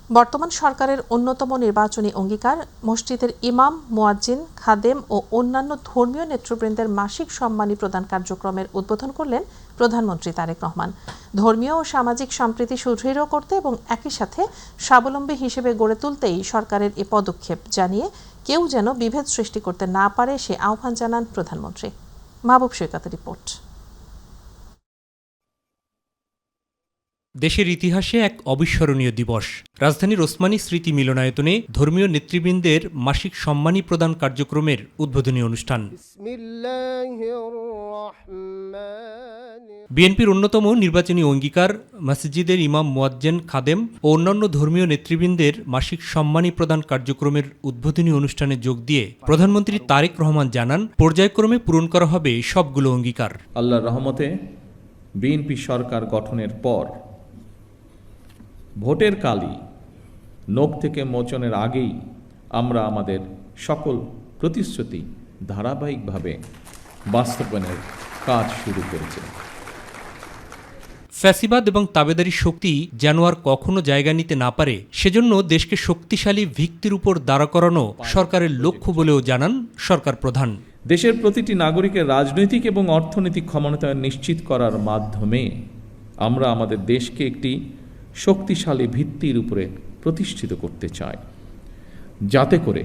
বর্তমান সরকারের অন্যতম নির্বাচনী অঙ্গীকার মসজিদের ইমাম, মুয়াজ্জিন, খাদেম ও অন্যান্য ধর্মীয় নেতৃবৃন্দের মাসিক সম্মানী প্রদান কার্যক্রমের উদ্বোধন করলেন প্রধানমন্ত্রী তারেক রহমান। ধর্মীয় ও সামাজিক সম্প্রীতি সুদৃঢ় করতে এবং একই সাথে স্বাবলম্বী হিসেবে গড়ে তুলতেই সরকারের এ পদক্ষেপ জানিয়ে কেউ যেন বিভেদ সৃষ্টি করতে না পারে সে আহ্বান জানান প্রধানমন্ত্রী। মাহবুব সৈকতের রিপোর্ট। দেশের ইতিহাসে এক অবিস্মরণীয় দিবস। রাজধানীর ওসমানী স্মৃতি মিলনায়তনে ধর্মীয় নেতৃবৃন্দের মাসিক সম্মানী প্রদান কার্যক্রমের উদ্বোধনী অনুষ্ঠান। বিএনপির অন্যতম নির্বাচনী অঙ্গীকার মসজিদের ইমাম, মুয়াজ্জিন, খাদেম ও অন্যান্য ধর্মীয় নেতৃবৃন্দের মাসিক সম্মানী প্রদান কার্যক্রমের উদ্বোধনী অনুষ্ঠানে যোগ দিয়ে প্রধানমন্ত্রী তারেক রহমান জানান, পর্যায়ক্রমে পূরণ করা হবে সবগুলো অঙ্গীকার। আল্লাহর রহমতে বিএনপি সরকার গঠনের পর ভোটের কালই নখ থেকে মোচনের আগেই আমরা আমাদের সকল প্রতিশ্রুতি ধারাবাহিকভাবে বাস্তবায়নের কাজ শুরু করেছি। ফ্যাসিবাদ এবং তাবেদারি শক্তি যেন আর কখনো জায়গা নিতে না পারে, সেজন্য দেশকে শক্তিশালী ভিত্তির উপর দাঁড়া করানো সরকারের লক্ষ্য বলেও জানান সরকার প্রধান। দেশের প্রতিটি নাগরিকের রাজনৈতিক এবং অর্থনৈতিক ক্ষমতায়ন নিশ্চিত করার মাধ্যমে আমরা আমাদের দেশকে একটি শক্তিশালী ভিত্তির উপরে প্রতিষ্ঠিত করতে চাই, যাতে করে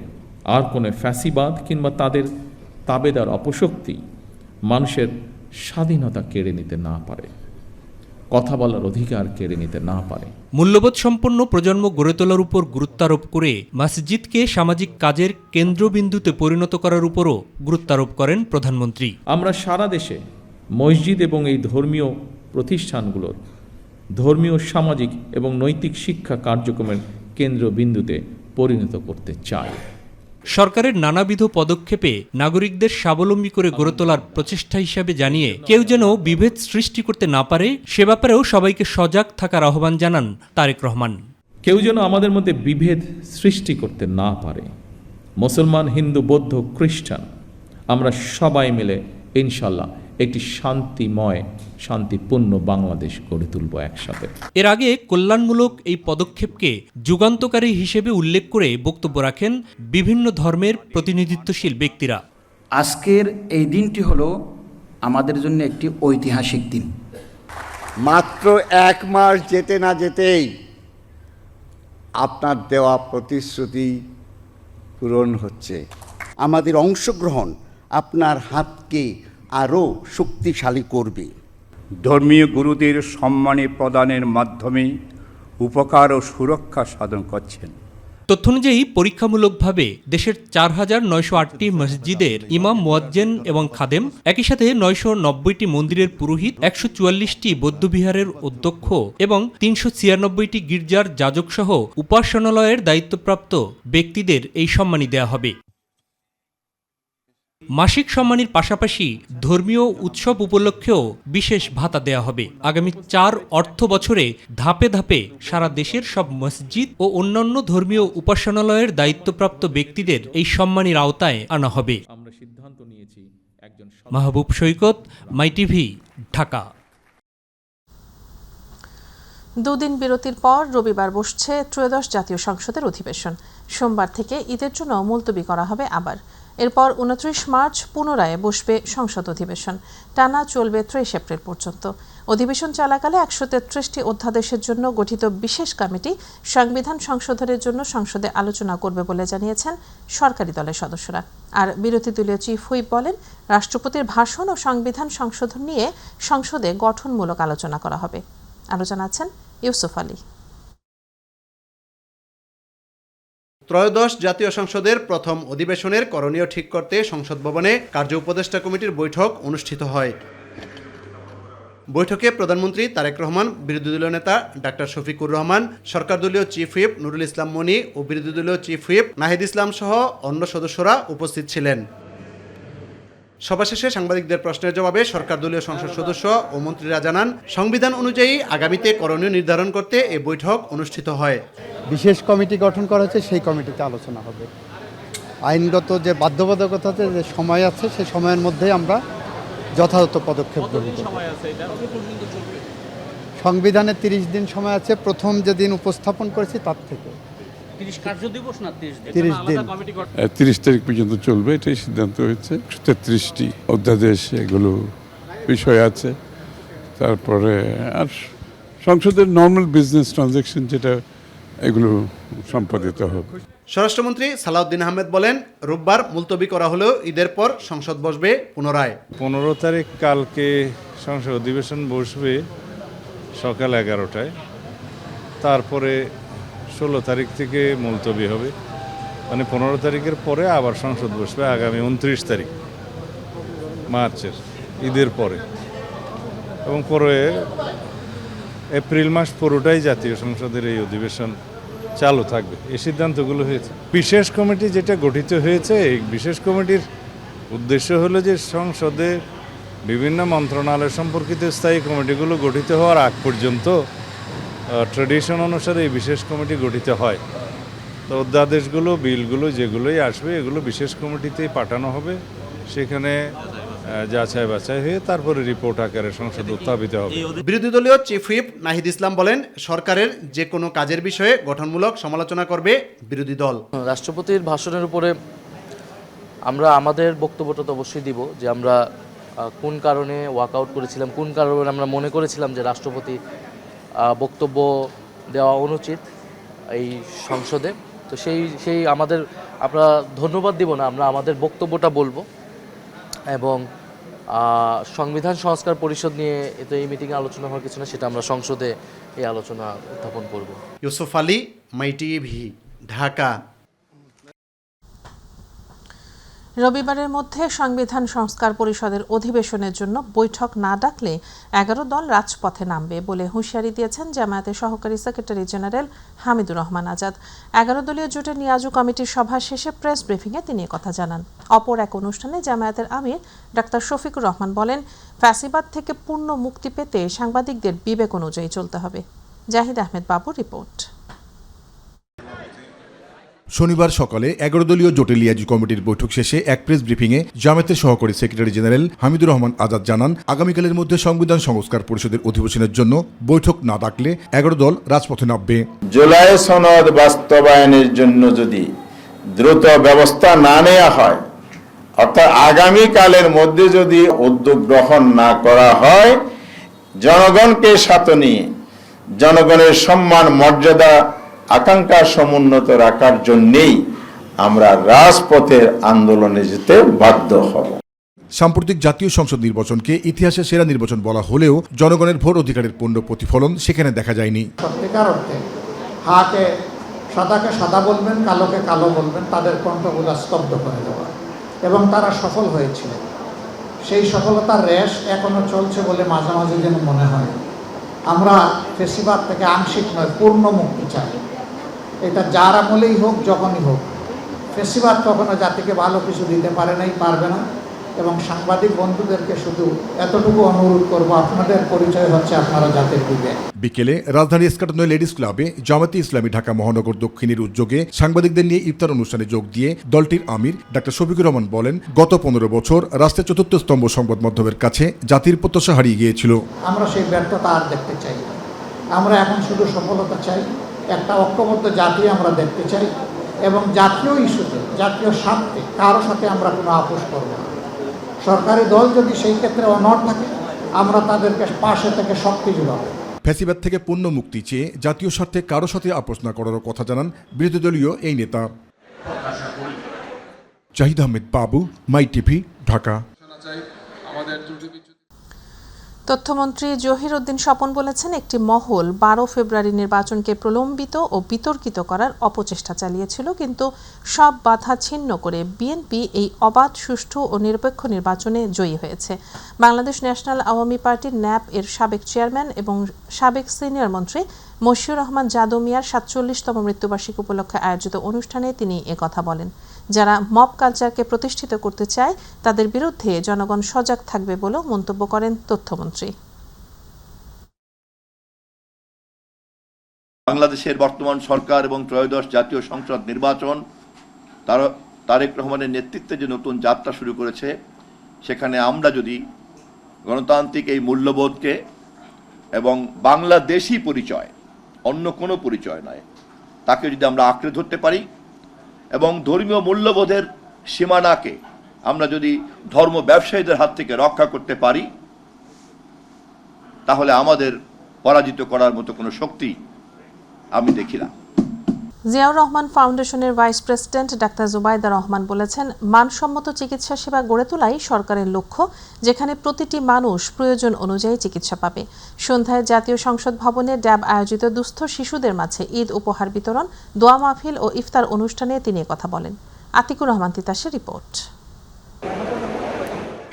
আর কোনো ফ্যাসিবাদ কিংবা তাদের তাবেদার অপশক্তি মানুষের স্বাধীনতা কেড়ে নিতে না পারে, কথা বলার অধিকার কেড়ে নিতে না পারে। মূল্যবোধ সম্পন্ন প্রজন্ম গড়ে তোলার উপর গুরুত্বারোপ করে মসজিদকে সামাজিক কাজের কেন্দ্রবিন্দুতে পরিণত করার উপরও গুরুত্বারোপ করেন প্রধানমন্ত্রী। আমরা সারা দেশে মসজিদ এবং এই ধর্মীয় প্রতিষ্ঠানগুলোর ধর্মীয়, সামাজিক এবং নৈতিক শিক্ষা কার্যক্রমের কেন্দ্রবিন্দুতে পরিণত করতে চাই। সরকারের নানাবিধ পদক্ষেপে নাগরিকদের স্বাবলম্বী করে গড়ে তোলার প্রচেষ্টা হিসাবে জানিয়ে কেউ যেন বিভেদ সৃষ্টি করতে না পারে সে ব্যাপারেও সবাইকে সজাগ থাকার আহ্বান জানান তারেক রহমান। কেউ যেন আমাদের মধ্যে বিভেদ সৃষ্টি করতে না পারে। মুসলমান, হিন্দু, বৌদ্ধ, খ্রিস্টান আমরা সবাই মিলে ইনশাল্লাহ একটি শান্তিময়, শান্তিপূর্ণ বাংলাদেশ গড়ে তুলব একসাথে। এর আগে কল্যাণমূলক এই পদক্ষেপকে যুগান্তকারী হিসেবে উল্লেখ করে বক্তব্য রাখেন বিভিন্ন ধর্মের প্রতিনিধিত্বশীল ব্যক্তিরা। আজকের এই দিনটি হলো আমাদের জন্য একটি ঐতিহাসিক দিন। মাত্র 1 মাস যেতে না যেতেই আপনার দেওয়া প্রতিশ্রুতি পূরণ হচ্ছে। আমাদের অংশগ্রহণ আপনার হাতকে আরও শক্তিশালী করবে। ধর্মীয় গুরুদের সম্মানী প্রদানের মাধ্যমে উপকার ও সুরক্ষা সাধন করছেন। তথ্য অনুযায়ী পরীক্ষামূলকভাবে দেশের 4,908টি মসজিদের ইমাম, মুয়াজ্জিন এবং খাদেম, একই সাথে 990টি মন্দিরের পুরোহিত, 144টি বৌদ্ধবিহারের অধ্যক্ষ এবং 396টি গির্জার যাজকসহ উপাসনালয়ের দায়িত্বপ্রাপ্ত ব্যক্তিদের এই সম্মানী দেয়া হবে। মাসিক সম্মানীর পাশাপাশি ধর্মীয় উৎসব উপলক্ষেও বিশেষ ভাতা দেয়া হবে। আগামী 4 অর্থ বছরে ধাপে ধাপে সারা দেশের সব মসজিদ ও অন্যান্য ধর্মীয় উপাসনালয়ের দায়িত্বপ্রাপ্ত ব্যক্তিদের এই সম্মানীর আওতায় আনা হবে। আমরা সিদ্ধান্ত নিয়েছি মাহবুব সৈকত, মাই টিভি, ঢাকা। দুদিন বিরতির পর রবিবার বসছে ত্রয়োদশ জাতীয় সংসদের অধিবেশন। সোমবার থেকে ঈদের জন্য মুলতবি করা হবে আবার। এরপর 29 মার্চ পুনরায় বসবে সংসদ অধিবেশন। টানা চলবে 30 এপ্রিল পর্যন্ত। অধিবেশন চলাকালে 133টি অধ্যাদেশের জন্য গঠিত বিশেষ কমিটি সংবিধান সংশোধনের জন্য সংসদে আলোচনা করবে বলে জানিয়েছেন সরকারি দলের সদস্যরা। আর বিরোধী দলীয় চিফ হুইপ বলেন, রাষ্ট্রপতির ভাষণ ও সংবিধান সংশোধন নিয়ে সংসদে গঠনমূলক আলোচনা করা হবে। আরও জানাচ্ছেন ইউসুফ আলী। ত্রয়োদশ জাতীয় সংসদের প্রথম অধিবেশনের করণীয় ঠিক করতে সংসদ ভবনে কার্য উপদেষ্টা কমিটির বৈঠক অনুষ্ঠিত হয়। বৈঠকে প্রধানমন্ত্রী তারেক রহমান, বিরোধী দলীয় নেতা ডাক্তার শফিকুর রহমান, সরকার দলীয় চিফ হুইপ নুরুল ইসলাম মনি ও বিরোধী দলীয় চিফ হুইপ নাহিদ ইসলাম সহ অন্য সদস্যরা উপস্থিত ছিলেন। সভা শেষে সাংবাদিকদের প্রশ্নের জবাবে সরকার দলীয় সংসদ সদস্য ও মন্ত্রীরা জানান, সংবিধান অনুযায়ী আগামীতে করণীয় নির্ধারণ করতে এই বৈঠক অনুষ্ঠিত হয়। বিশেষ কমিটি গঠন করা হচ্ছে, সেই কমিটিতে আলোচনা হবে। আইনগত যে বাধ্যবাধকতাতে যে সময় আছে, সেই সময়ের মধ্যে আমরা যথাযথ পদক্ষেপ গ্রহণ করব। সংবিধানে 30 দিন সময় আছে, প্রথম যেদিন উপস্থাপন করেছি তার থেকে 30 দিন। 30 তারিখ পর্যন্ত চলবে, এটাই সিদ্ধান্ত হয়েছে। 33টি অধ্যাদেশ এগুলো বিষয় আছে। তারপরে আর সংসদের নর্মাল বিজনেস ট্রানজ্যাকশন যেটা, এগুলো সম্পাদিত হবে। স্বরাষ্ট্রমন্ত্রী সালাউদ্দিন আহমেদ বলেন, রোববার মুলতবি করা হলেও ঈদের পর সংসদ বসবে পুনরায়। 15 তারিখ কালকে সংসদ অধিবেশন বসবে সকাল 11টায়। তারপরে 16 তারিখ থেকে মুলতবি হবে, মানে 15 তারিখের পরে আবার সংসদ বসবে আগামী 29 তারিখ মার্চের, ঈদের পরে। এবং পরে এপ্রিল মাস পুরোটাই জাতীয় সংসদের এই অধিবেশন চালু থাকবে। এই সিদ্ধান্তগুলো হয়েছে। বিশেষ কমিটি যেটা গঠিত হয়েছে, এই বিশেষ কমিটির উদ্দেশ্য হলো যে সংসদে বিভিন্ন মন্ত্রণালয় সম্পর্কিত স্থায়ী কমিটিগুলো গঠিত হওয়ার আগ পর্যন্ত ট্র্যাডিশন অনুসারে এই বিশেষ কমিটি গঠিত হয়। তো অধ্যাদেশগুলো, বিলগুলো যেগুলোই আসবে এগুলো বিশেষ কমিটিতেই পাঠানো হবে, সেখানে যাচাই বাছাই হয়ে তারপরে রিপোর্ট আকারে সংসদে উত্থাপিত হবে। বিরোধী দলীয় চিফ হুইপ নাহিদ ইসলাম বলেন, সরকারের যে কোনো কাজের বিষয়ে গঠনমূলক সমালোচনা করবে বিরোধী দল। রাষ্ট্রপতির ভাষণের উপরে আমরা আমাদের বক্তব্যটা তো অবশ্যই দিব, যে আমরা কোন কারণে ওয়াকআউট করেছিলাম, কোন কারণে আমরা মনে করেছিলাম যে রাষ্ট্রপতি বক্তব্য দেওয়া অনুচিত এই সংসদে। তো সেই আমাদের, আমরা ধন্যবাদ দিব না, আমরা আমাদের বক্তব্যটা বলবো। এবং সংবিধান সংস্কার পরিষদ নিয়ে তো এই মিটিংয়ে আলোচনা হওয়ার কিছু না, সেটা আমরা সংসদে এই আলোচনা উত্থাপন করব। ইউসুফ আলী, মাই টিভি, ঢাকা। রবিবারের মধ্যে সংবিধান সংস্কার পরিষদের অধিবেশনের জন্য বৈঠক না ডাকলে 11 দল রাজপথে নামবে বলে হুঁশিয়ারি দিয়েছেন জামায়াতের সহকারী সেক্রেটারি জেনারেল হামিদুর রহমান আজাদ। 11 দলীয় জোটের নিয়াজু কমিটির সভা শেষে প্রেস ব্রিফিংয়ে তিনি কথা জানান। অপর এক অনুষ্ঠানে জামায়াতের আমির ডাক্তার শফিকুর রহমান বলেন, ফ্যাসিবাদ থেকে পূর্ণ মুক্তি পেতে সাংবাদিকদের বিবেক অনুযায়ী চলতে হবে। জাহিদ আহমেদ বাবু রিপোর্ট। শনিবার সকালে 11 দলীয় জোটের লিয়াজু কমিটির বৈঠক শেষে এক প্রেস ব্রিফিংয়ে জামায়াতের সহকারী সেক্রেটারি জেনারেল হামিদুর রহমান আজাদ জানান, আগামীকালের মধ্যে সংবিধান সংস্কার পরিষদের অধিবেশনের জন্য বৈঠক না ডাকলে 11 দল রাজপথে নামবে। জুলাই সনদ বাস্তবায়নের জন্য যদি দ্রুত ব্যবস্থা না নেওয়া হয়, অর্থাৎ আগামীকালের মধ্যে যদি উদ্যোগ গ্রহণ না করা হয়, জনগণকে সাথে নিয়ে জনগণের সম্মান, মর্যাদা, আকাঙ্ক্ষা সমুন্নত রাখার জন্যেই আমরা রাজপথের আন্দোলনে যেতে বাধ্য হব। সাম্প্রতিক জাতীয় সংসদ নির্বাচনকে ইতিহাসের সেরা নির্বাচন বলা হলেও জনগণের ভোট অধিকারের পূর্ণ প্রতিফলন সেখানে দেখা যায়নি। সত্যিকার অর্থে হাকে সাদাকে সাদা বলবেন, কালোকে কালো বলবেন, তাদের কণ্ঠগুলো স্তব্ধ করে দেওয়া, এবং তারা সফল হয়েছিল। সেই সফলতার রেশ এখনো চলছে বলে মাঝে মাঝে যেন মনে হয়। আমরা ফেসিবাদ থেকে আংশিক নয়, পূর্ণ মুক্তি চাই। এটা যার আমলেই হোক, যখনই হোক। ফেসিবাদ কখনো জাতিকে ভালো কিছু দিতে পারে নাই, পারবে না। এবং সাংবাদিক বন্ধুদেরকে শুধু এতটুকু অনুরোধ করব, আপনাদের পরিচয় হচ্ছে আপনারা জাতির বিবেক। বিকেলে রাজধানী এসকাটনয় লেডিস ক্লাবে জামায়াতে ইসলামী ঢাকা মহানগর দক্ষিণের উদ্যোগে সাংবাদিকদের নিয়ে ইফতার অনুষ্ঠানে যোগ দিয়ে দলটির আমির ডাক্তার শফিকুর রহমান বলেন, গত 15 বছর রাষ্ট্রের চতুর্থ স্তম্ভ সংবাদ মাধ্যমের কাছে জাতির প্রত্যাশা হারিয়ে গিয়েছিল। আমরা সেই ব্যর্থতা আর দেখতে চাই না। আমরা এখন শুধু সফলতা চাই, একটা ঐক্যবদ্ধ জাতি আমরা দেখতে চাই, এবং জাতীয় ইস্যুতে, জাতীয় স্বার্থে কারো সাথে আমরা কোনো আপোষ করব না। সরকারি দল যদি সেই ক্ষেত্রে অনড় থাকে, আমরা তাদেরকে পাশে থেকে শক্তি যোগাবো। ফ্যাসিবাদ থেকে পূর্ণ মুক্তি চেয়ে জাতীয় স্বার্থে কারো সাথে আপোষ না করার কথা জানান বিরোধী দলীয় এই নেতা। জাহিদ আহমেদ বাবু, মাই টিভি, ঢাকা। তথ্যমন্ত্রী জহির উদ্দিন স্বপন বলেছেন, একটি মহল 12 ফেব্রুয়ারি নির্বাচনকে প্রলম্বিত ও বিতর্কিত করার অপচেষ্টা চালিয়েছিল, কিন্তু সব বাধা ছিন্ন করে বিএনপি এই অবাধ, সুষ্ঠু ও নিরপেক্ষ নির্বাচনে জয়ী হয়েছে। Bangladesh national Awami party nap এর সাবেক চেয়ারম্যান এবং সাবেক সিনিয়র মন্ত্রী মশিউর রহমান জাদু মিয়ার 47তম মৃত্যুবার্ষিকী উপলক্ষে আয়োজিত অনুষ্ঠানে তিনি একথা বলেন। যারা মব কালচারকে প্রতিষ্ঠিত করতে চায় তাদের বিরুদ্ধে জনগণ সজাগ থাকবে বলেও মন্তব্য করেন তথ্যমন্ত্রী। বাংলাদেশের বর্তমান সরকার এবং ত্রয়োদশ জাতীয় সংসদ নির্বাচন তারেক রহমানের নেতৃত্বে যে নতুন যাত্রা শুরু করেছে, সেখানে আমরা যদি গণতান্ত্রিক এই মূল্যবোধকে এবং বাংলাদেশি পরিচয়, অন্য কোনো পরিচয় নয়, তাকে যদি আমরা আঁকড়ে ধরতে পারি এবং ধর্মীয় মূল্যবোধের সীমানাকে আমরা যদি ধর্ম ব্যবসায়ীদের হাত থেকে রক্ষা করতে পারি, তাহলে আমাদের পরাজিত করার মতো কোনো শক্তি আমি দেখি না। জিয়াউর রহমান ফাউন্ডেশনের vice president doctor Zubaida Rahman বলেছেন, মানসম্মত চিকিৎসা সেবা গড়ে তোলাই সরকারের লক্ষ্য, যেখানে প্রতিটি মানুষ প্রয়োজন অনুযায়ী চিকিৎসা পাবে। সন্ধ্যায় জাতীয় সংসদ ভবনে ড্যাব আয়োজিত দুস্থ শিশুদের মাঝে ঈদ উপহার বিতরণ, দোয়া মাহফিল ও ইফতার অনুষ্ঠানে তিনি কথা বলেন। আতিকুর রহমান তিতাসের রিপোর্ট।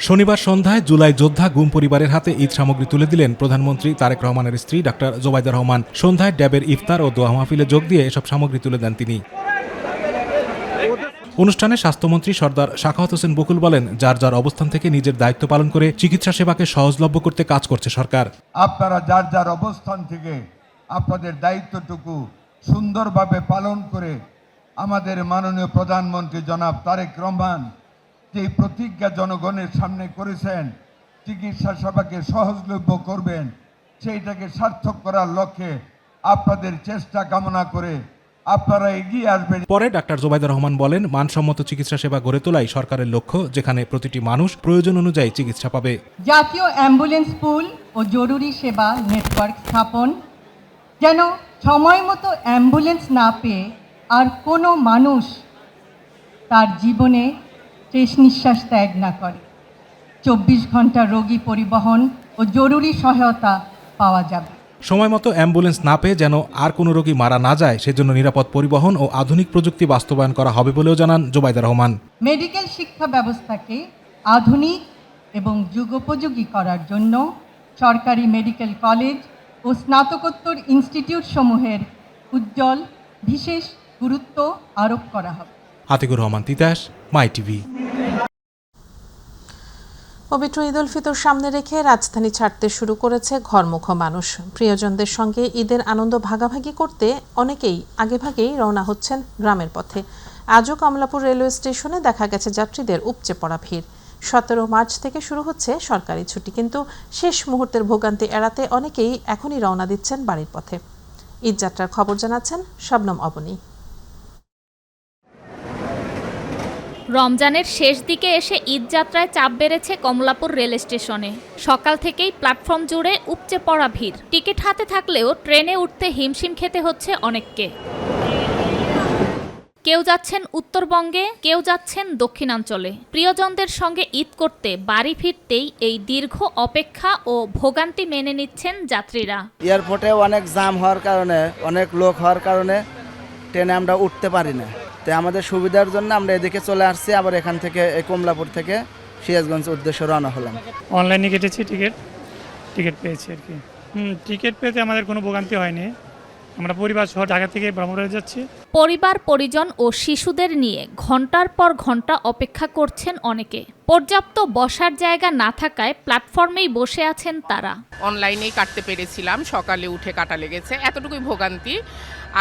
শনিবার সন্ধ্যায় জুলাই যোদ্ধা গুম পরিবারের হাতে ঈদ সামগ্রী তুলে দিলেন প্রধানমন্ত্রী তারেক রহমানের স্ত্রী ডাক্তার জোবাইদা রহমান। সন্ধ্যায় ড্যাবের ইফতার ও দোয়া মাহফিলে যোগ দিয়ে এসব সামগ্রী তুলে দেন তিনি। অনুষ্ঠানে স্বাস্থ্যমন্ত্রী সর্দার সাখাওয়াত হোসেন বকুল বলেন, যার যার অবস্থান থেকে নিজের দায়িত্ব পালন করে চিকিৎসা সেবাকে সহজলভ্য করতে কাজ করছে সরকার। আপনারা যার যার অবস্থান থেকে আপনাদের দায়িত্বটুকু সুন্দরভাবে পালন করে আমাদের মাননীয় প্রধানমন্ত্রী জনাব তারেক রহমান যে প্রতিজ্ঞা জনগণের সামনে করেছেন, চিকিৎসা সেবাকে সহজলভ্য করবেন, সেইটাকে সার্থক করার লক্ষ্যে আপনাদের চেষ্টা কামনা করে আপনারা এগিয়ে আসবেন। পরে ডাক্তার জোবাইদা রহমান বলেন, মানসম্মত চিকিৎসা সেবা গড়ে তোলাই সরকারের লক্ষ্য, যেখানে প্রতিটি মানুষ প্রয়োজন অনুযায়ী চিকিৎসা পাবে। জাতীয় অ্যাম্বুলেন্স পুল ও জরুরি সেবা নেটওয়ার্ক স্থাপন, যেন সময় মতো অ্যাম্বুলেন্স না পেয়ে আর কোনো মানুষ তার জীবনে শেষ নিঃশ্বাস ত্যাগ না করে। 24 ঘন্টা রোগী পরিবহন ও জরুরি সহায়তা পাওয়া যাবে। সময় মতো অ্যাম্বুলেন্স না পেয়ে যেন আর কোনো রোগী মারা না যায়, সেজন্য নিরাপদ পরিবহন ও আধুনিক প্রযুক্তি বাস্তবায়ন করা হবে বলেও জানান জোবাইদা রহমান। মেডিকেল শিক্ষা ব্যবস্থাকে আধুনিক এবং যুগোপযোগী করার জন্য সরকারি মেডিকেল কলেজ ও স্নাতকোত্তর ইনস্টিটিউট সমূহের উজ্জ্বল বিশেষ গুরুত্ব আরোপ করা হবে। আতিকুর রহমান তিতাস, মাই টিভি। পবিত্র ঈদ উল ফিতর সামনে রেখে রাজধানী ছাড়তে শুরু করেছে ঘরমুখো মানুষ। প্রিয়জনদের সঙ্গে ঈদের আনন্দ ভাগাভাগি করতে অনেকেই আগেভাগেই রওনা হচ্ছেন গ্রামের পথে। আজও কমলাপুর রেলওয়ে স্টেশনে দেখা গেছে যাত্রীদের উপচে পড়া ভিড়। 17 মার্চ থেকে শুরু হচ্ছে সরকারি ছুটি, কিন্তু শেষ মুহূর্তের ভোগান্তি এড়াতে অনেকেই এখনই রওনা দিচ্ছেন বাড়ির পথে। ঈদযাত্রার খবর জানাচ্ছেন শবনম অবনী। রমজানের শেষ দিকে এসে ঈদযাত্রায় চাপ বেড়েছে কমলাপুর রেল স্টেশনে। সকাল থেকেই প্ল্যাটফর্ম জুড়ে উপচে পড়া ভিড়। টিকিট হাতে থাকলেও ট্রেনে উঠতে হিমশিম খেতে হচ্ছে অনেককে। কেউ যাচ্ছেন উত্তরবঙ্গে, কেউ যাচ্ছেন দক্ষিণাঞ্চলে। প্রিয়জনদের সঙ্গে ঈদ করতে বাড়ি ফিরতেই এই দীর্ঘ অপেক্ষা ও ভোগান্তি মেনে নিচ্ছেন যাত্রীরা। এয়ারপোর্টে অনেক জ্যাম হওয়ার কারণে, অনেক লোক হওয়ার কারণে ট্রেনে আমরা উঠতে পারি না। তাই আমাদের সুবিধার জন্য আমরা এদিকে চলে আসছি, আবার এখান থেকে এই কমলাপুর থেকে সিরাজগঞ্জ উদ্দেশ্যে রওনা হলাম। অনলাইনে কেটেছি টিকিট পেয়েছি আর কি। টিকিট পেতে আমাদের কোনো ভোগান্তি হয়নি। আমরা পরিবার সহ ঢাকা থেকে ব্রহ্মপুরে যাচ্ছি। পরিবার, পরিজন ও শিশুদের নিয়ে ঘন্টার পর ঘন্টা অপেক্ষা করছেন অনেকে। পর্যাপ্ত বসার জায়গা না থাকায় প্ল্যাটফর্মেই বসে আছেন তারা। অনলাইনেই কাটতে পেরেছিলাম, সকালে উঠে কাটা লেগেছে, এতটুকুই ভোগান্তি।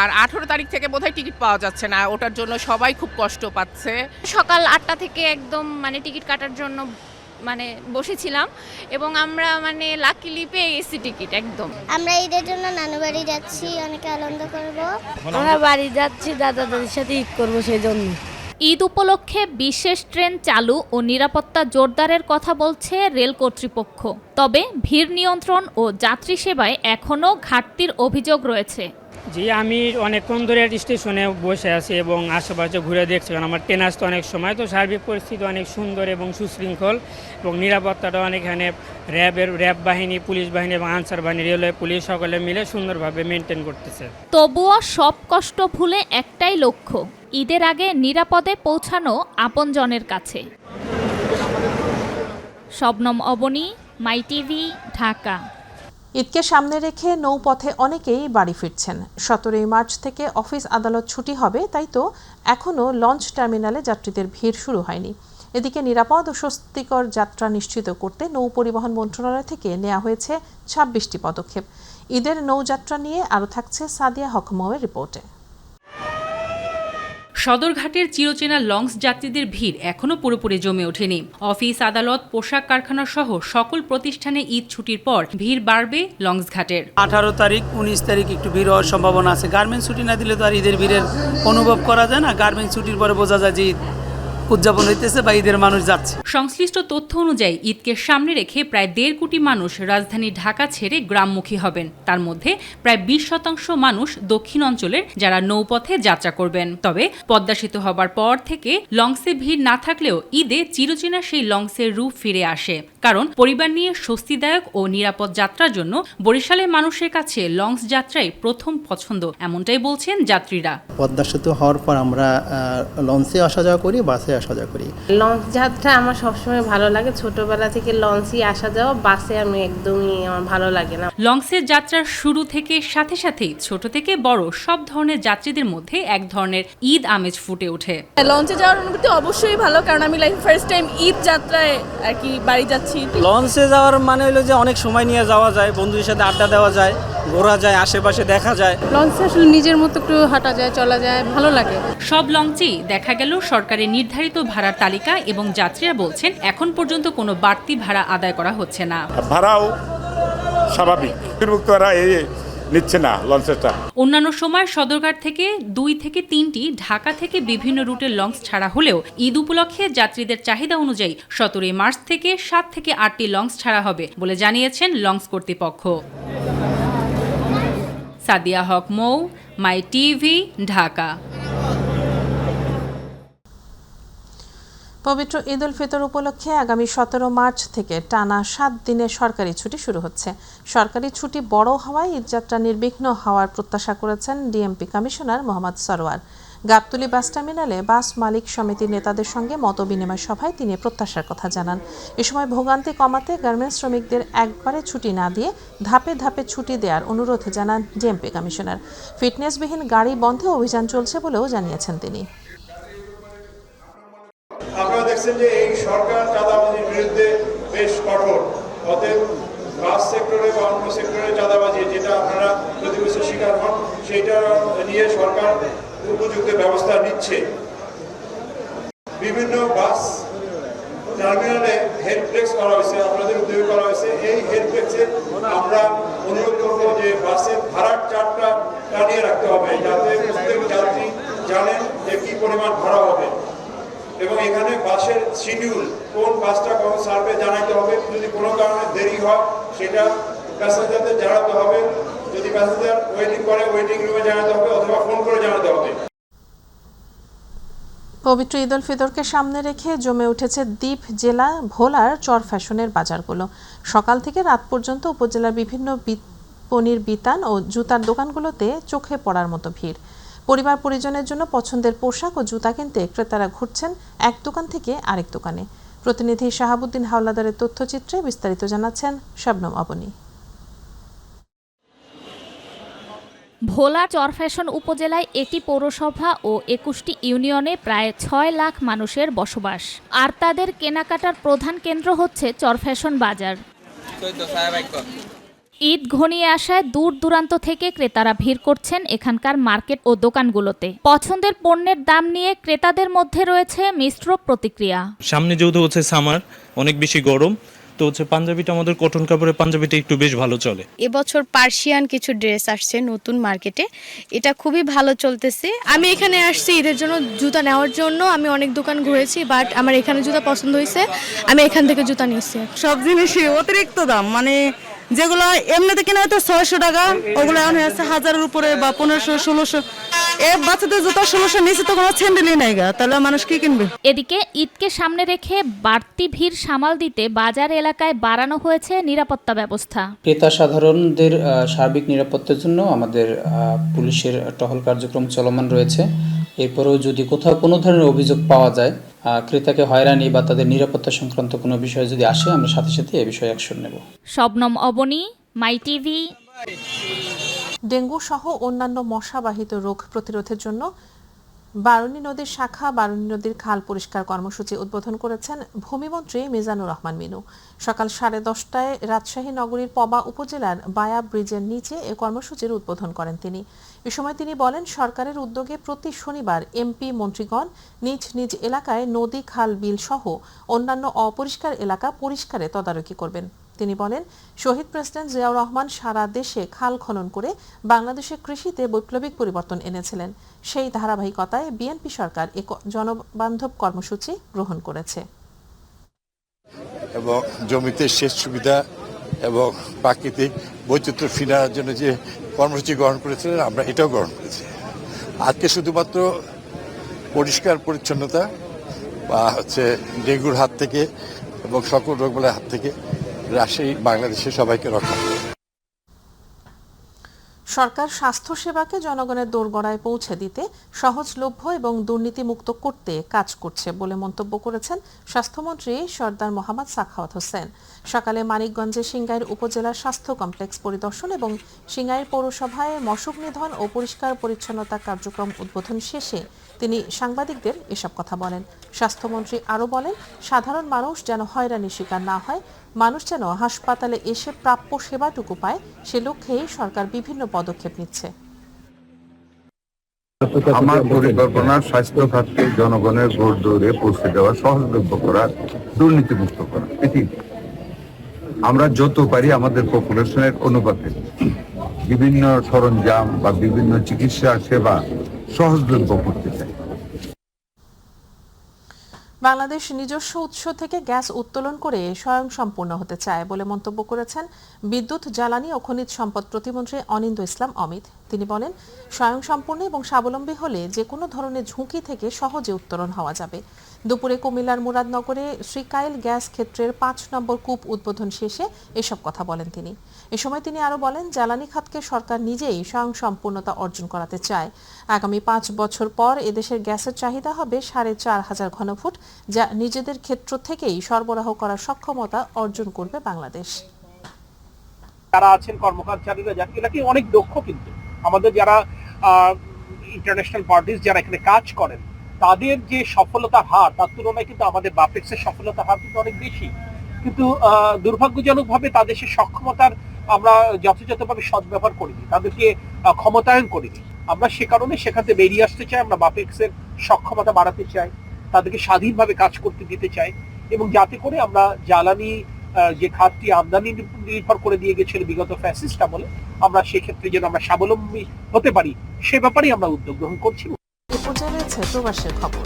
আর 18 তারিখ থেকে বোধহয় টিকিট পাওয়া যাচ্ছে না, ওটার জন্য সবাই খুব কষ্ট পাচ্ছে। সকাল 8টা থেকে একদম টিকিট কাটার জন্য বসেছিলাম এবং আমরা লাকিলি পেয়ে গেছি টিকিট একদম। আমরা ঈদের জন্য নানু বাড়ি যাচ্ছি, অনেকে আনন্দ করব। আমরা বাড়ি যাচ্ছি, দাদা দাদির সাথে ঈদ করব, সেই জন্য। ঈদ উপলক্ষে বিশেষ ট্রেন চালু ও নিরাপত্তা জোরদারের কথা বলছে রেল কর্তৃপক্ষ। তবে ভিড় নিয়ন্ত্রণ ও যাত্রী সেবায় এখনও ঘাটতির অভিযোগ রয়েছে। জি, আমি অনেকক্ষণ ধরে স্টেশনে বসে আছি এবং আশেপাশে ঘুরে দেখছি, কারণ আমার ট্রেন আসতে অনেক সময়। তো সার্বিক পরিস্থিতি অনেক সুন্দর এবং সুশৃঙ্খল এবং নিরাপত্তাটা অনেকখানে র্যাব বাহিনী, পুলিশ বাহিনী এবং আনসার বাহিনী, রেলওয়ে পুলিশ সকলে মিলে সুন্দরভাবে মেনটেন করতেছে। তবুও সব কষ্ট ভুলে একটাই লক্ষ্য, ঈদের আগে নিরাপদে পৌঁছানো আপনজনের কাছে। শবনম অবনী, মাই টিভি, ঢাকা। ঈদকে সামনে রেখে নৌপথে অনেকেই বাড়ি ফিরছেন। 17 মার্চ থেকে অফিস আদালত ছুটি হবে, তাই তো এখনও লঞ্চ টার্মিনালে যাত্রীদের ভিড় শুরু হয়নি। এদিকে নিরাপদ ও স্বস্তিকর যাত্রা নিশ্চিত করতে নৌ পরিবহন মন্ত্রণালয় থেকে নেওয়া হয়েছে 26টি পদক্ষেপ। ঈদের নৌযাত্রা নিয়ে আরও থাকছে সাদিয়া হক মৌয়ের রিপোর্টে। সদরঘাটের চিরচেনা লঞ্চ যাত্রীদের ভিড় এখনও পুরোপুরি জমে ওঠেনি। অফিস, আদালত, পোশাক কারখানা সহ সকল প্রতিষ্ঠানে ঈদ ছুটির পর ভিড় বাড়বে লঞ্চ ঘাটের। 18 তারিখ 19 তারিখ একটু ভিড় হওয়ার সম্ভাবনা আছে। গার্মেন্টস ছুটি না দিলে তো আর ঈদের ভিড়ের অনুভব করা যায় না। গার্মেন্টস ছুটির পরে বোঝা যায় যে ঈদ উদযাপন হইতেছে বা ঈদের মানুষ যাচ্ছে। সংশ্লিষ্ট তথ্য অনুযায়ী ঈদকে সামনে রেখে প্রায় 1.5 কোটি মানুষ রাজধানী ঢাকা ছেড়ে গ্রামমুখী হবেন। তার মধ্যে প্রায় 20% মানুষ দক্ষিণ অঞ্চলের, যারা নৌপথে যাত্রা করবেন। তবে পদ্মা সেতু হবার পর থেকে লঞ্চে ভিড় না থাকলেও ঈদে চিরচেনা সেই লঞ্চের রূপ ফিরে আসে। কারণ পরিবার নিয়ে স্বস্তিদায়ক ও নিরাপদ যাত্রার জন্য বরিশালের মানুষের কাছে লঞ্চ যাত্রাই প্রথম পছন্দ, এমনটাই বলছেন যাত্রীরা। পদ্মা সেতু হওয়ার পর আমরা লঞ্চে আসা যাওয়া করি, বাসে আসা যাওয়া করি। লঞ্চ যাত্রা আমার সবসময় ভালো লাগে। ছোটবেলা থেকে লঞ্চই আসা যাওয়া, বাসে আমি একদমই আমার ভালো লাগে না। লঞ্চের যাত্রার শুরু থেকে সাথে সাথেই ছোট থেকে বড় সব ধরনের যাত্রীদের মধ্যে এক ধরনের ঈদ আমেজ ফুটে ওঠে। লঞ্চে যাওয়ার অনুভূতি অবশ্যই ভালো, কারণ আমি লাইফ ফার্স্ট টাইম ঈদ যাত্রায় আর কি বাড়ি যাচ্ছি। লঞ্চে যাওয়ার মানে হলো যে অনেক সময় নিয়ে যাওয়া যায়, বন্ধুদের সাথে আড্ডা দেওয়া যায়, ঘোরা যায়, আশেপাশে দেখা যায়। লঞ্চে আসলে নিজের মতো একটু হাঁটা যায়, চলা যায়, ভালো লাগে। সব লঞ্চেই দেখা গেল সরকারের নির্ধারিত ভাড়ার তালিকা এবং যাত্রীরা বলছেন এখন পর্যন্ত কোনো বাড়তি ভাড়া আদায় করা হচ্ছে না। ভাড়াও স্বাভাবিক, নিচ্ছে না লঞ্চটা। অন্যান্য সময় সদরঘাট থেকে 2 থেকে 3টি ঢাকা থেকে বিভিন্ন রুটের লঞ্চ ছাড়া হলেও ঈদ উপলক্ষে যাত্রীদের চাহিদা অনুযায়ী 17 মার্চ থেকে 7 থেকে 8টি লঞ্চ ছাড়া হবে বলে জানিয়েছেন লঞ্চ কর্তৃপক্ষ। সাদিয়া হক মৌ, মাই টিভি, ঢাকা। পবিত্র ঈদ উল ফিতর উপলক্ষে আগামী 17 মার্চ থেকে টানা 7 দিনের সরকারি ছুটি শুরু হচ্ছে। সরকারি ছুটি বড় হওয়ায় ঈদযাত্রা নির্বিঘ্ন হওয়ার প্রত্যাশা করেছেন ডিএমপি কমিশনার মোহাম্মদ সরওয়ার। গাবতলী বাস টার্মিনালে বাস মালিক সমিতির নেতাদের সঙ্গে মতবিনিময় সভায় তিনি প্রত্যাশার কথা জানান। এ সময় ভোগান্তি কমাতে গার্মেন্টস শ্রমিকদের একবারে ছুটি না দিয়ে ধাপে ধাপে ছুটি দেওয়ার অনুরোধ জানান ডিএমপি কমিশনার। ফিটনেসবিহীন গাড়ি বন্ধে অভিযান চলছে বলেও জানিয়েছেন তিনি। আপনারা দেখছেন যে এই সরকার চাঁদাবাজির বিরুদ্ধে বেশ কঠোর। অতএব বাস সেক্টরে বা অন্য সেক্টরে চাঁদাবাজি যেটা আপনারা প্রতিবছর শিকার হন, সেইটা নিয়ে সরকার উপযুক্ত ব্যবস্থা নিচ্ছে। বিভিন্ন বাস টার্মিনালে হেডফ্লেক্স করা হয়েছে, আপনাদের উদ্যোগে করা হয়েছে। এই হেডফ্লেক্সে আমরা অনুরোধ করব যে বাসের ভাড়ার চার্টটা টানিয়ে রাখতে হবে, যাতে প্রত্যেক যাত্রী জানেন যে কি পরিমাণ ভাড়া হবে, এবং এখানে বাসের শিডিউল কোন বাসটা কখন সার্ভে জানাইতে হবে। যদি কোনো কারণে দেরি হয় সেটা প্যাসেঞ্জারদের জানাতে হবে। যদি প্যাসেঞ্জার ওয়েটিং করে ওয়েটিং রুমে জানাতে হবে অথবা ফোন করে জানাতে হবে। পবিত্র ঈদ উল ফিতরকে সামনে রেখে জমে উঠেছে দ্বীপ জেলা ভোলার চর ফ্যাশনের বাজারগুলো। সকাল থেকে রাত পর্যন্ত উপজেলার বিভিন্ন পনির বিতান ও জুতার দোকানগুলোতে চোখে পড়ার মতো ভিড়। পরিবার পরিজনের জন্য পছন্দের পোশাক ও জুতা কিনতে ক্রেতারা ঘুরছেন এক দোকান থেকে আরেক দোকানে। প্রতিনিধি শাহাবুদ্দিন হাওলাদারের তথ্যচিত্রে বিস্তারিত জানাচ্ছেন শবনম অবনী। ভোলা চরফ্যাশন উপজেলায় একটি পৌরসভা ও 21টি ইউনিয়নে প্রায় 6 লাখ মানুষের বসবাস। আর তাদের কেনাকাটার প্রধান কেন্দ্র হচ্ছে চরফ্যাশন বাজার। ঈদ ঘনিয়ে আসায় দূর দূরান্ত থেকে ক্রেতারা ভিড় করছেন এখানকার মার্কেট ও দোকানগুলোতে। পছন্দের পণ্যের দাম নিয়ে ক্রেতাদের মধ্যে রয়েছে মিশ্র প্রতিক্রিয়া। সামনে যেহেতু হচ্ছে সামার, অনেক বেশি গরম, তো হচ্ছে পাঞ্জাবিটা আমাদের কটন কাপড়ের পাঞ্জাবিটা একটু বেশ ভালো চলে। এবছর পার্সিয়ান কিছু ড্রেস আসছে নতুন মার্কেটে, এটা খুবই ভালো চলতেছে। আমি এখানে আসছি ঈদের জন্য জুতা নেওয়ার জন্য। আমি অনেক দোকান ঘুরেছি, বাট আমার এখানে জুতা পছন্দ হয়েছে, আমি এখান থেকে জুতা নিয়েছি। সব জিনিসই অতিরিক্ত দাম, মানে যেগুলো এমনিতে কেনা হয়তো 600 টাকা, ওগুলো এখন হচ্ছে 1000-এর উপরে বা 1500-1600। বাচ্চাদের জুতা 1600 নিচে তো কোনো স্যান্ডেলই নাই গা, তাহলে মানুষ কি কিনবে? এদিকে ঈদকে সামনে রেখে বাড়তি ভিড় সামাল দিতে বাজার এলাকায় বাড়ানো হয়েছে নিরাপত্তা ব্যবস্থা। ক্রেতা সাধারণদের সার্বিক নিরাপত্তার জন্য আমাদের পুলিশের টহল কার্যক্রম চলমান রয়েছে। এরপরেও যদি কোথাও কোনো ধরনের অভিযোগ পাওয়া যায়, ক্রেতাকে হয়রানি বা তাদের নিরাপত্তা সংক্রান্ত কোনো বিষয় যদি আসে, আমরা সাথে সাথে এ বিষয়ে অ্যাকশন নেব। শবনম অবনী, মাই টিভি। ডেঙ্গু সহ অন্যান্য মশাবাহিত রোগ প্রতিরোধের জন্য বারুণী নদীর শাখা বারুণী নদীর খাল পরিষ্কার কর্মসূচি উদ্বোধন করেছেন ভূমিমন্ত্রী মিজানুর রহমান মিনু। সকাল 10:30টায় রাজশাহী নগরীর পবা উপজেলার বায়া ব্রিজের নিচে এ কর্মসূচির উদ্বোধন করেন তিনি। এ সময় তিনি বলেন, সরকারের উদ্যোগে প্রতি শনিবার এমপি মন্ত্রীগণ নিজ নিজ এলাকায় নদী, খাল, বিল সহ অন্যান্য অপরিষ্কার এলাকা পরিষ্কারে তদারকি করবেন। তিনি বলেন, শহীদ প্রেসিডেন্ট জিয়াউর রহমান সারা দেশে খাল খনন করে বাংলাদেশের কৃষিতে বৈপ্লবিক পরিবর্তন এনেছিলেন। সেই ধারাবাহিকতায় বিএনপি সরকার এক জনবান্ধব কর্মসূচি গ্রহণ করেছে এবং জমিতে সেচ সুবিধা এবং প্রাকৃতিক বৈচিত্র্য ফিরানোর জন্য যে কর্মসূচি গ্রহণ করেছিলেন, আমরা এটাও গ্রহণ করেছি। আজকে শুধুমাত্র পরিষ্কার পরিচ্ছন্নতা বা ডেঙ্গুর হাত থেকে এবং সকল রোগবালার হাত থেকে রাজশাহী বাংলাদেশের সবাইকে রক্ষা করে। সরকার স্বাস্থ্যসেবাকে জনগণের দোরগোড়ায় পৌঁছে দিতে সহজলভ্য এবং দুর্নীতিমুক্ত করতে কাজ করছে বলে মন্তব্য করেছেন স্বাস্থ্যমন্ত্রী সরদার মোহাম্মদ সাখাওয়াত হোসেন। সকালে মানিকগঞ্জে সিংগাইর উপজেলার স্বাস্থ্য কমপ্লেক্স পরিদর্শন এবং সিংগাইর পৌরসভায় মশক নিধন ও পরিষ্কার পরিচ্ছন্নতা কার্যক্রম উদ্বোধন শেষে তিনি সাংবাদিকদের এসব কথা বলেন। স্বাস্থ্যমন্ত্রী আরও বলেন, সাধারণ মানুষ যেন হয়রানির শিকার না হয়, মানুষ যেন হাসপাতালে এসে প্রাপ্য সেবাটুকু পায়, সে লক্ষ্যেই সরকার বিভিন্ন পদক্ষেপ নিচ্ছে। আমার পরিকল্পনা স্বাস্থ্য খাতকে জনগণের ঘর দৌড়ে পৌঁছে দেওয়া, সহজলভ্য করা, দুর্নীতিমুক্ত করা। এটি আমরা যত পারি আমাদের পপুলেশনের অনুপাতে বিভিন্ন সরঞ্জাম বা বিভিন্ন চিকিৎসা সেবা সহজলভ্য করতে চাই। বাংলাদেশ নিজস্ব উৎস থেকে গ্যাস উত্তোলন করে স্বয়ংসম্পূর্ণ হতে চায় বলে মন্তব্য করেছেন বিদ্যুৎ, জ্বালানি ও খনিজ সম্পদ প্রতিমন্ত্রী অনিন্দ্য ইসলাম অমিত। তিনি বলেন, স্বয়ংসম্পূর্ণ এবং স্বাবলম্বী হলে যে কোনো ধরনের ঝুঁকি থেকে সহজে উত্তোলন হওয়া যাবে। দুপুরে কুমিল্লার মুরাদনগরে শ্রীকাইল গ্যাস ক্ষেত্রের 5 নম্বর কূপ উদ্বোধন শেষে এসব কথা বলেন তিনি। এ সময় তিনি আরও বলেন, জ্বালানি খাতকে সরকার নিজেই স্বয়ংসম্পূর্ণতা অর্জন করাতে চায়। আগামী 5 বছর পর এদেশের গ্যাসের চাহিদা হবে 4,500 ঘনফুট, যা নিজেদের ক্ষেত্র থেকেই সরবরাহ করার সক্ষমতা অর্জন করবে বাংলাদেশ। যারা আছেন কর্মকর্তারা এরা কি অনেক দক্ষ, কিন্তু আমাদের যারা ইন্টারন্যাশনাল পার্টিস যারা এখানে কাজ করেন তাদের যে সফলতার হার তার তুলনায় কিন্তু আমাদের বাপেক্সের সফলতার হার কিন্তু অনেক বেশি। কিন্তু দুর্ভাগ্যজনকভাবে তাদের সে সক্ষমতার আমরা যথাযথভাবে সদ্ব্যবহার করিনি, তাদেরকে ক্ষমতায়ন করিনি। আমরা সে কারণে সেখান থেকে বেরিয়ে আসতে চাই। আমরা বাপেক্সের সক্ষমতা বাড়াতে চাই, তাদেরকে স্বাধীনভাবে কাজ করতে দিতে চাই, এবং যাতে করে আমরা জ্বালানি যে খাতটি আমদানি নির্ভর করে দিয়ে গেছিল বিগত ফ্যাসিস্ট আমলে, আমরা সেক্ষেত্রে যেন আমরা স্বাবলম্বী হতে পারি সে ব্যাপারে আমরা উদ্যোগ গ্রহণ করছি। এ পর্যায়ে রয়েছে প্রবাসের খবর।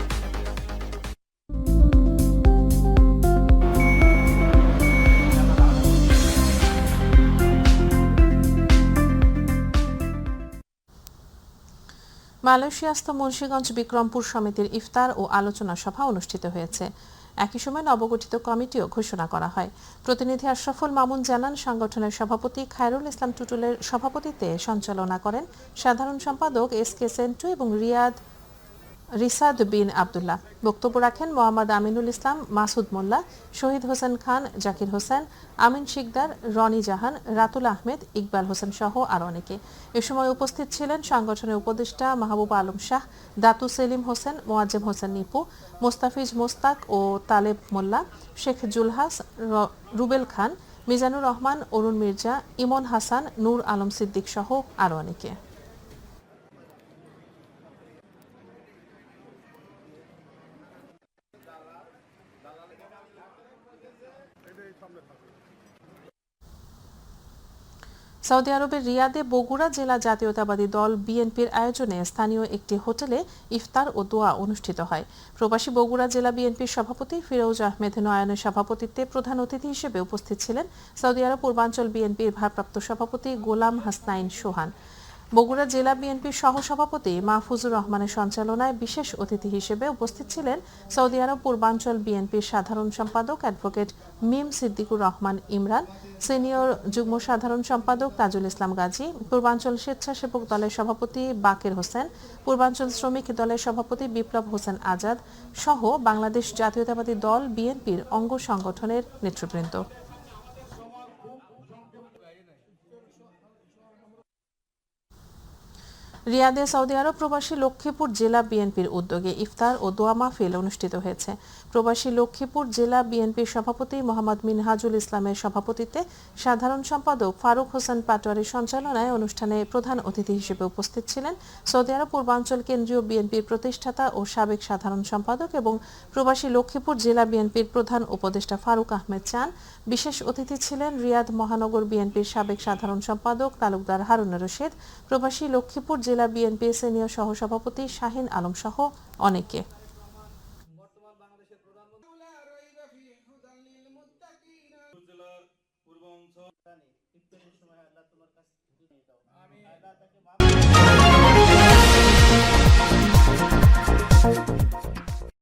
মালয়েশিয়াস্থ মুন্সিগঞ্জ বিক্রমপুর সমিতির ইফতার ও আলোচনা সভা অনুষ্ঠিত হয়েছে। একই সময় নবগঠিত কমিটিও ঘোষণা করা হয়। প্রতিনিধি আশরাফুল মামুন জানান, সংগঠনের সভাপতি খায়রুল ইসলাম টুটুলের সভাপতিত্বে সঞ্চালনা করেন সাধারণ সম্পাদক SK সেন্টু এবং রিসাদ বিন আবদুল্লাহ। বক্তব্য রাখেন মোহাম্মদ আমিনুল ইসলাম, মাসুদ মোল্লা, শহীদ হোসেন খান, জাকির হোসেন, আমিন শিকদার, রনি জাহান, রাতুল আহমেদ, ইকবাল হোসেন সহ আরও অনেকে। এ সময় উপস্থিত ছিলেন সংগঠনের উপদেষ্টা মাহবুব আলম শাহ, দাতু সেলিম হোসেন, মোয়াজ্জেম হোসেন নিপু, মোস্তাফিজ মোস্তাক ও তালেব মোল্লা, শেখ জুলহাস, রুবেল খান, মিজানুর রহমান, অরুণ মির্জা, ইমন হাসান, নূর আলম সিদ্দিক সহ আরও অনেকে। সৌদি আরবের রিয়াদে বগুড়া জেলা জাতীয়তাবাদী দল বিএনপির আয়োজনে স্থানীয় একটি হোটেলে ইফতার ও দোয়া অনুষ্ঠিত হয়। প্রবাসী বগুড়া জেলা বিএনপির সভাপতি ফিরোজ আহমেদ নয়নের সভাপতিত্বে প্রধান অতিথি হিসেবে উপস্থিত ছিলেন সৌদি আরব পূর্বাঞ্চল বিএনপির ভারপ্রাপ্ত সভাপতি গোলাম হাসনাইন সোহান। বগুড়া জেলা বিএনপির সহসভাপতি মাহফুজুর রহমানের সঞ্চালনায় বিশেষ অতিথি হিসেবে উপস্থিত ছিলেন সৌদি আরব পূর্বাঞ্চল বিএনপির সাধারণ সম্পাদক অ্যাডভোকেট মিম সিদ্দিকুর রহমান ইমরান, সিনিয়র যুগ্ম সাধারণ সম্পাদক তাজুল ইসলাম গাজী, পূর্বাঞ্চল স্বেচ্ছাসেবক দলের সভাপতি বাকের হোসেন, পূর্বাঞ্চল শ্রমিক দলের সভাপতি বিপ্লব হোসেন আজাদ সহ বাংলাদেশ জাতীয়তাবাদী দল বিএনপির অঙ্গ সংগঠনের নেতৃবৃন্দ। রিয়াদে সৌদি আরব প্রবাসী লক্ষ্মীপুর জেলা বিএনপির উদ্যোগে ইফতার ও দোয়া মাহফিল অনুষ্ঠিত হয়েছে। প্রবাসী লক্ষ্মীপুর জেলা বিএনপির সভাপতি মোহাম্মদ মিনহাজুল ইসলামের সভাপতিত্বে সাধারণ সম্পাদক ফারুক হোসেন পাটোয়ারির সঞ্চালনায় অনুষ্ঠানে প্রধান অতিথি হিসেবে উপস্থিত ছিলেন সৌদি আরব পূর্বাঞ্চল কেন্দ্রীয় বিএনপির প্রতিষ্ঠাতা ও সাবেক সাধারণ সম্পাদক এবং প্রবাসী লক্ষ্মীপুর জেলা বিএনপির প্রধান উপদেষ্টা ফারুক আহমেদ চান। বিশেষ অতিথি ছিলেন রিয়াদ মহানগর বিএনপির সাবেক সাধারণ সম্পাদক তালুকদার হারুন রশিদ, প্রবাসী লক্ষ্মীপুর জেলা বিএনপি সিনিয়র সহসভাপতি শাহিন আলম সহ অনেকে। পূর্বাঞ্চল